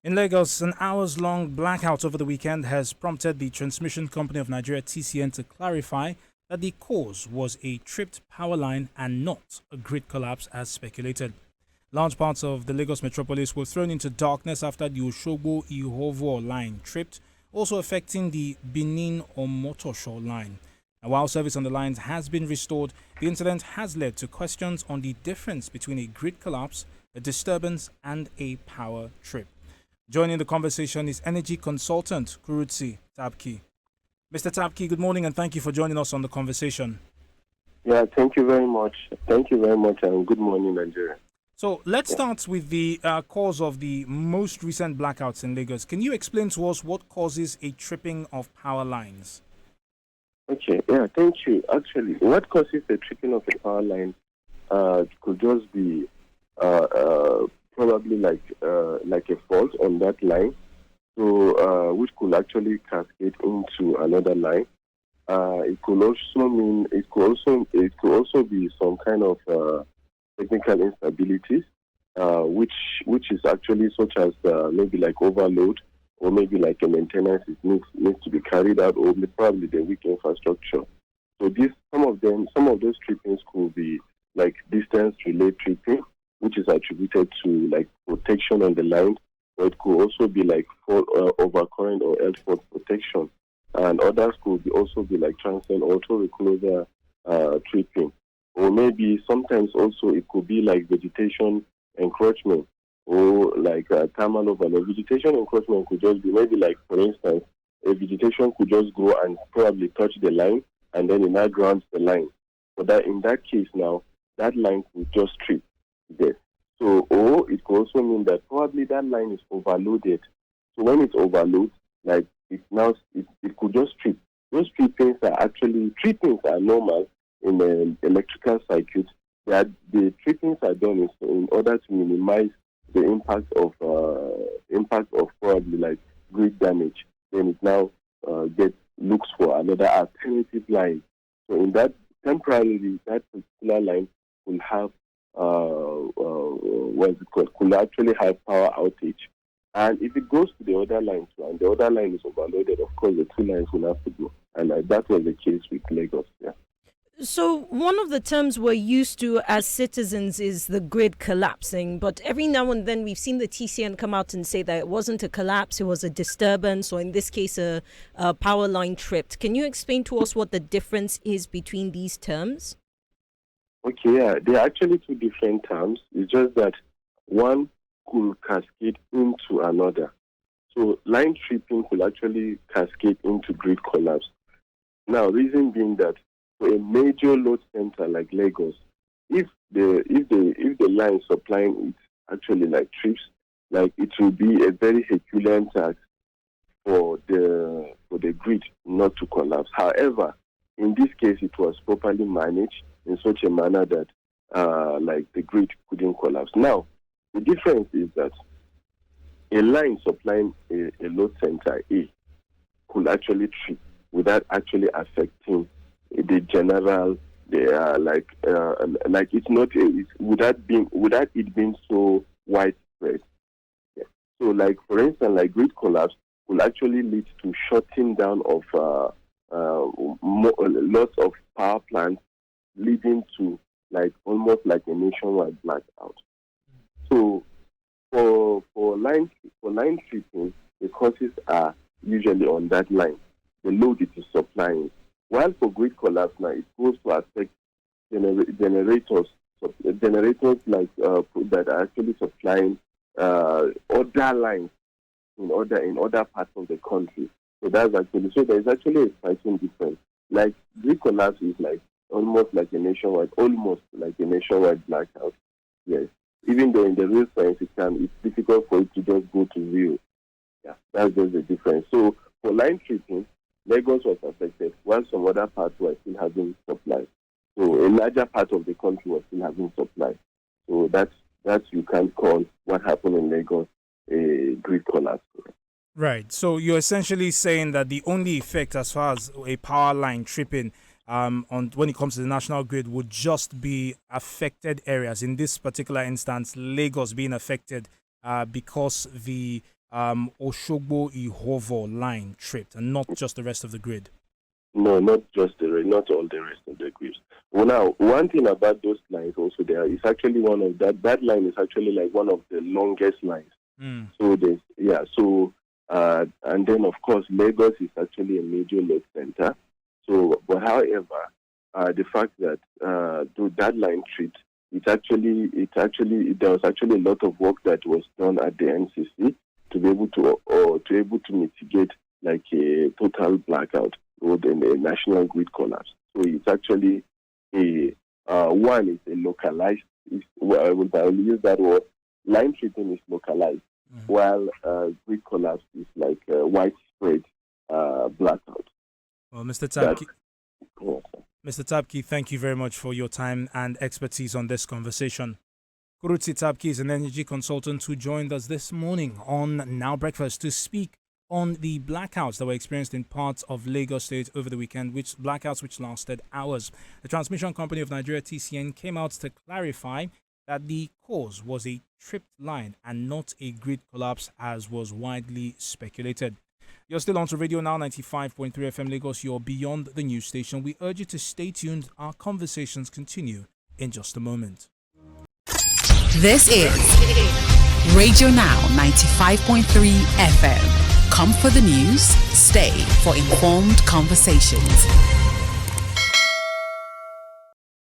In Lagos, an hours long blackout over the weekend has prompted the Transmission Company of Nigeria (TCN) to clarify that the cause was a tripped power line and not a grid collapse as speculated. Large parts of the Lagos metropolis were thrown into darkness after the Oshogbo Ihovo line tripped, also affecting the Benin Omotosho line. And while service on the lines has been restored, the incident has led to questions on the difference between a grid collapse, a disturbance, and a power trip. Joining the conversation is energy consultant Kurutsi Tabki. Mr. Tabki, good morning and thank you for joining us on the conversation. Yeah, thank you very much. Thank you very much, and good morning, Nigeria. So let's start with the cause of the most recent blackouts in Lagos. Can you explain to us what causes a tripping of power lines? Okay, yeah, thank you. Actually, what causes the tripping of a power line could just be probably like a fault on that line, so which could actually cascade into another line. It could also be some kind of technical instabilities, which is actually such as maybe like overload, or maybe like a maintenance needs to be carried out, or probably the weak infrastructure. So some of those trippings could be like distance relay tripping, which is attributed to like protection on the line, or it could also be like overcurrent or earth fault protection, and others could also be like transient auto recloser tripping, or maybe sometimes also it could be like vegetation encroachment, or like thermal overload. Vegetation encroachment could just be maybe like, for instance, a vegetation could just grow and probably touch the line, and then it now grounds the line. But that in that case now, that line could just trip there. So, or it could also mean that probably that line is overloaded. So when it's overloaded, like it could just trip. Those trippings are normal in an electrical circuit. That the trippings are done in order to minimize the impact of probably like grid damage. Then it now looks for another alternative line. So in that temporarily, that particular line will have what's it called? Could actually have power outage. And if it goes to the other line too, and the other line is overloaded, of course the two lines will have to go. And that was the case with Lagos. Yeah. So, one of the terms we're used to as citizens is the grid collapsing, but every now and then we've seen the TCN come out and say that it wasn't a collapse, it was a disturbance, or in this case, a power line tripped. Can you explain to us what the difference is between these terms? Okay, yeah, they're actually two different terms. It's just that one could cascade into another. So, line tripping could actually cascade into grid collapse. Now, reason being that for a major load center like Lagos, if the line supplying it actually like trips, like it will be a very Herculean task for the grid not to collapse. However, in this case, it was properly managed in such a manner that like the grid couldn't collapse. Now, the difference is that a line supplying a load center A could actually trip without actually affecting the general, like it's not without it being so widespread. Yeah. So, like for instance, like grid collapse will actually lead to shutting down of lots of power plants, leading to like almost like a nationwide blackout. So, for line tripping, the causes are usually on that line, the load it is supplying. While for grid collapse now, it goes to affect generators like that are actually supplying other lines in other parts of the country. So there is actually a striking difference. Like grid collapse is like almost like a nationwide blackout. Yes, even though in the real sense it's difficult for it to just go to zero. Yeah, that's just the difference. So for line tripping, Lagos was affected, while some other parts were still having supply. So a larger part of the country was still having supply. So that's you can call what happened in Lagos a grid collapse. Right. So you're essentially saying that the only effect as far as a power line tripping on when it comes to the national grid would just be affected areas. In this particular instance, Lagos being affected because the Oshogbo Ihovo line tripped and not just the rest of the grid? No, not just not all the rest of the grids. Well, now, one thing about those lines also there is actually one of that line is actually like one of the longest lines. So and then of course Lagos is actually a major load center. So, but however, the fact that that line tripped, there was actually a lot of work that was done at the NCC to be able to mitigate like a total blackout or the national grid collapse. So it's actually one is a localized. I will use that word. Line tripping is localized, while grid collapse is like a widespread blackout. Well, Mr. Tabki, thank you very much for your time and expertise on this conversation. Kuruti Tabki is an energy consultant who joined us this morning on Now Breakfast to speak on the blackouts that were experienced in parts of Lagos State over the weekend, which lasted hours. The transmission company of Nigeria, TCN, came out to clarify that the cause was a tripped line and not a grid collapse as was widely speculated. You're still on to Radio Now 95.3 FM Lagos, you're beyond the news station. We urge you to stay tuned. Our conversations continue in just a moment. This is Radio Now 95.3 FM. Come for the news, stay for informed conversations.